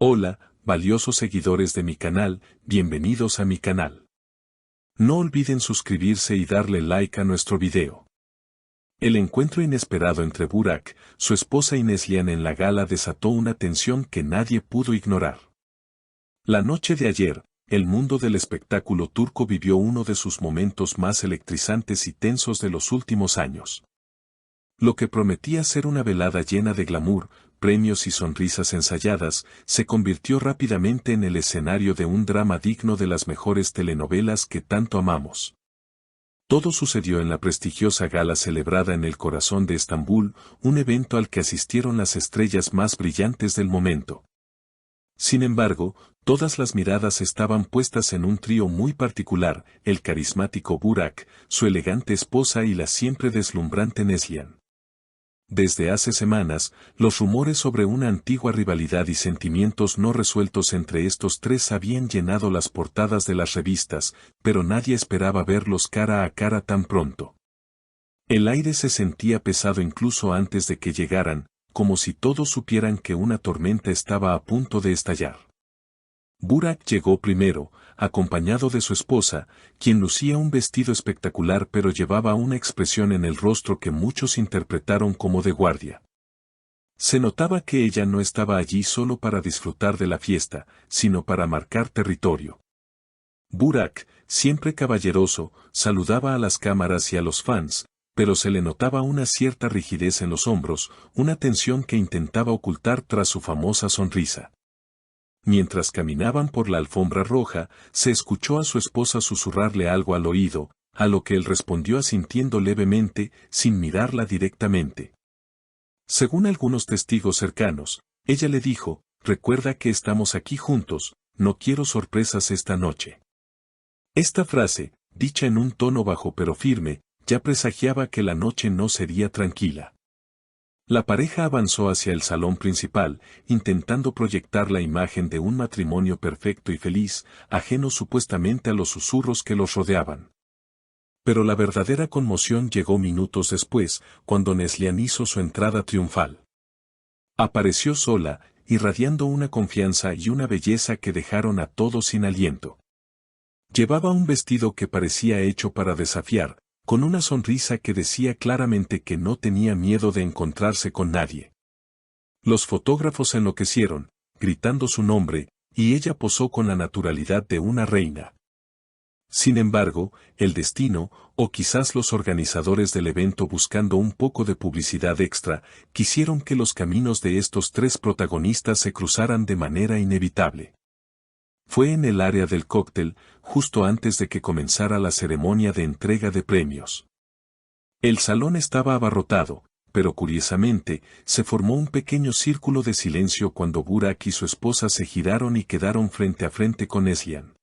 Hola, valiosos seguidores de mi canal, bienvenidos a mi canal. No olviden suscribirse y darle like a nuestro video. El encuentro inesperado entre Burak, su esposa y Neslihan en la gala desató una tensión que nadie pudo ignorar. La noche de ayer, el mundo del espectáculo turco vivió uno de sus momentos más electrizantes y tensos de los últimos años. Lo que prometía ser una velada llena de glamour, premios y sonrisas ensayadas, se convirtió rápidamente en el escenario de un drama digno de las mejores telenovelas que tanto amamos. Todo sucedió en la prestigiosa gala celebrada en el corazón de Estambul, un evento al que asistieron las estrellas más brillantes del momento. Sin embargo, todas las miradas estaban puestas en un trío muy particular, el carismático Burak, su elegante esposa y la siempre deslumbrante Neslihan. Desde hace semanas, los rumores sobre una antigua rivalidad y sentimientos no resueltos entre estos tres habían llenado las portadas de las revistas, pero nadie esperaba verlos cara a cara tan pronto. El aire se sentía pesado incluso antes de que llegaran, como si todos supieran que una tormenta estaba a punto de estallar. Burak llegó primero, acompañado de su esposa, quien lucía un vestido espectacular pero llevaba una expresión en el rostro que muchos interpretaron como de guardia. Se notaba que ella no estaba allí solo para disfrutar de la fiesta, sino para marcar territorio. Burak, siempre caballeroso, saludaba a las cámaras y a los fans, pero se le notaba una cierta rigidez en los hombros, una tensión que intentaba ocultar tras su famosa sonrisa. Mientras caminaban por la alfombra roja, se escuchó a su esposa susurrarle algo al oído, a lo que él respondió asintiendo levemente, sin mirarla directamente. Según algunos testigos cercanos, ella le dijo, «Recuerda que estamos aquí juntos, no quiero sorpresas esta noche». Esta frase, dicha en un tono bajo pero firme, ya presagiaba que la noche no sería tranquila. La pareja avanzó hacia el salón principal, intentando proyectar la imagen de un matrimonio perfecto y feliz, ajeno supuestamente a los susurros que los rodeaban. Pero la verdadera conmoción llegó minutos después, cuando Neslihan hizo su entrada triunfal. Apareció sola, irradiando una confianza y una belleza que dejaron a todos sin aliento. Llevaba un vestido que parecía hecho para desafiar, con una sonrisa que decía claramente que no tenía miedo de encontrarse con nadie. Los fotógrafos enloquecieron, gritando su nombre, y ella posó con la naturalidad de una reina. Sin embargo, el destino, o quizás los organizadores del evento buscando un poco de publicidad extra, quisieron que los caminos de estos tres protagonistas se cruzaran de manera inevitable. Fue en el área del cóctel, justo antes de que comenzara la ceremonia de entrega de premios. El salón estaba abarrotado, pero curiosamente, se formó un pequeño círculo de silencio cuando Burak y su esposa se giraron y quedaron frente a frente con Neslihan.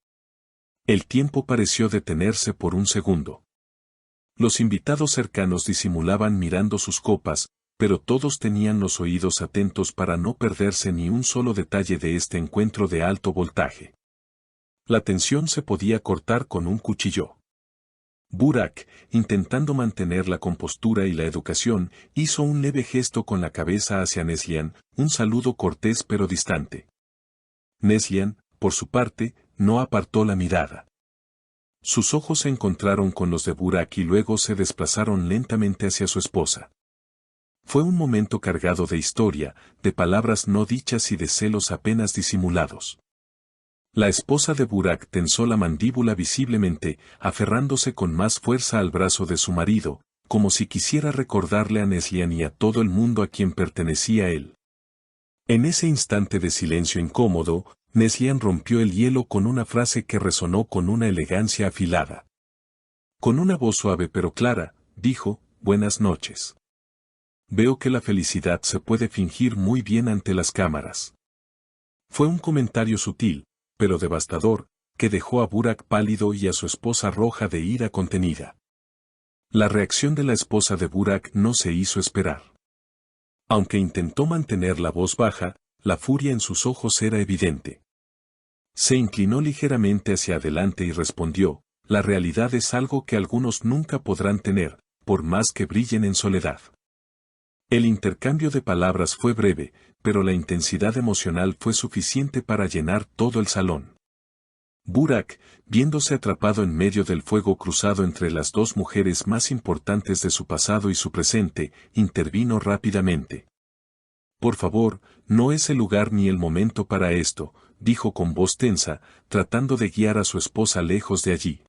El tiempo pareció detenerse por un segundo. Los invitados cercanos disimulaban mirando sus copas, pero todos tenían los oídos atentos para no perderse ni un solo detalle de este encuentro de alto voltaje. La tensión se podía cortar con un cuchillo. Burak, intentando mantener la compostura y la educación, hizo un leve gesto con la cabeza hacia Neslihan, un saludo cortés pero distante. Neslihan, por su parte, no apartó la mirada. Sus ojos se encontraron con los de Burak y luego se desplazaron lentamente hacia su esposa. Fue un momento cargado de historia, de palabras no dichas y de celos apenas disimulados. La esposa de Burak tensó la mandíbula visiblemente, aferrándose con más fuerza al brazo de su marido, como si quisiera recordarle a Neslihan y a todo el mundo a quien pertenecía él. En ese instante de silencio incómodo, Neslihan rompió el hielo con una frase que resonó con una elegancia afilada. Con una voz suave pero clara, dijo, «Buenas noches. Veo que la felicidad se puede fingir muy bien ante las cámaras». Fue un comentario sutil, pero devastador, que dejó a Burak pálido y a su esposa roja de ira contenida. La reacción de la esposa de Burak no se hizo esperar. Aunque intentó mantener la voz baja, la furia en sus ojos era evidente. Se inclinó ligeramente hacia adelante y respondió, «La realidad es algo que algunos nunca podrán tener, por más que brillen en soledad». El intercambio de palabras fue breve, pero la intensidad emocional fue suficiente para llenar todo el salón. Burak, viéndose atrapado en medio del fuego cruzado entre las dos mujeres más importantes de su pasado y su presente, intervino rápidamente. «Por favor, no es el lugar ni el momento para esto», dijo con voz tensa, tratando de guiar a su esposa lejos de allí.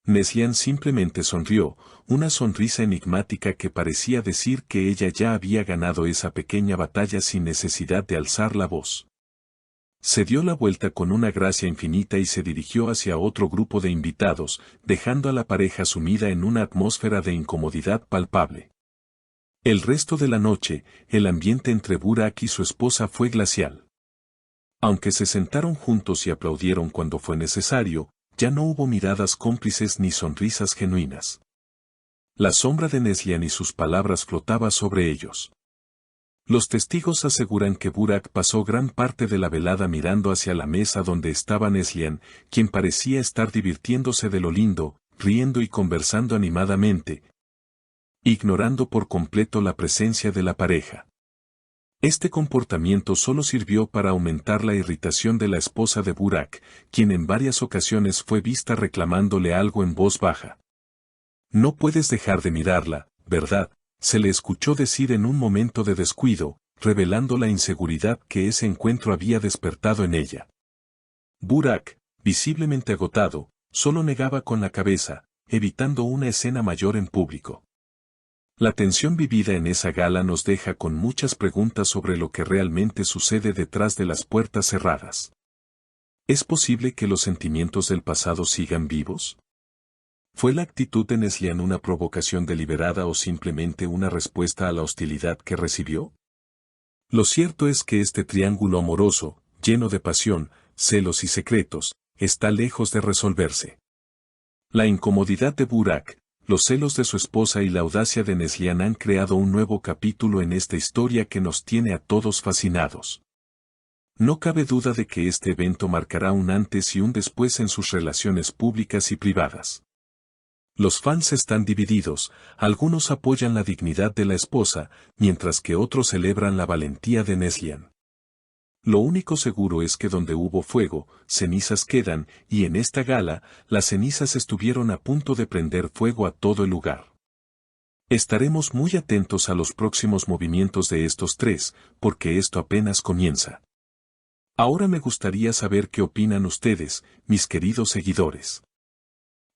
Neslihan simplemente sonrió, una sonrisa enigmática que parecía decir que ella ya había ganado esa pequeña batalla sin necesidad de alzar la voz. Se dio la vuelta con una gracia infinita y se dirigió hacia otro grupo de invitados, dejando a la pareja sumida en una atmósfera de incomodidad palpable. El resto de la noche, el ambiente entre Burak y su esposa fue glacial. Aunque se sentaron juntos y aplaudieron cuando fue necesario, ya no hubo miradas cómplices ni sonrisas genuinas. La sombra de Neslihan y sus palabras flotaba sobre ellos. Los testigos aseguran que Burak pasó gran parte de la velada mirando hacia la mesa donde estaba Neslihan, quien parecía estar divirtiéndose de lo lindo, riendo y conversando animadamente, ignorando por completo la presencia de la pareja. Este comportamiento solo sirvió para aumentar la irritación de la esposa de Burak, quien en varias ocasiones fue vista reclamándole algo en voz baja. «No puedes dejar de mirarla, ¿verdad?», se le escuchó decir en un momento de descuido, revelando la inseguridad que ese encuentro había despertado en ella. Burak, visiblemente agotado, solo negaba con la cabeza, evitando una escena mayor en público. La tensión vivida en esa gala nos deja con muchas preguntas sobre lo que realmente sucede detrás de las puertas cerradas. ¿Es posible que los sentimientos del pasado sigan vivos? ¿Fue la actitud de Neslihan una provocación deliberada o simplemente una respuesta a la hostilidad que recibió? Lo cierto es que este triángulo amoroso, lleno de pasión, celos y secretos, está lejos de resolverse. La incomodidad de Burak, los celos de su esposa y la audacia de Neslihan han creado un nuevo capítulo en esta historia que nos tiene a todos fascinados. No cabe duda de que este evento marcará un antes y un después en sus relaciones públicas y privadas. Los fans están divididos, algunos apoyan la dignidad de la esposa, mientras que otros celebran la valentía de Neslihan. Lo único seguro es que donde hubo fuego, cenizas quedan, y en esta gala, las cenizas estuvieron a punto de prender fuego a todo el lugar. Estaremos muy atentos a los próximos movimientos de estos tres, porque esto apenas comienza. Ahora me gustaría saber qué opinan ustedes, mis queridos seguidores.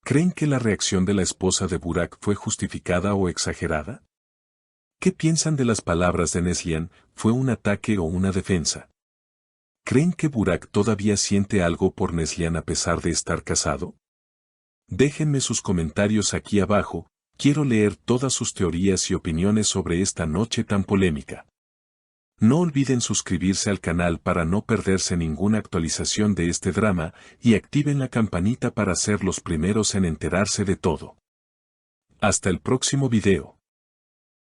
¿Creen que la reacción de la esposa de Burak fue justificada o exagerada? ¿Qué piensan de las palabras de Neslihan? ¿Fue un ataque o una defensa? ¿Creen que Burak todavía siente algo por Neslihan a pesar de estar casado? Déjenme sus comentarios aquí abajo, quiero leer todas sus teorías y opiniones sobre esta noche tan polémica. No olviden suscribirse al canal para no perderse ninguna actualización de este drama y activen la campanita para ser los primeros en enterarse de todo. Hasta el próximo video.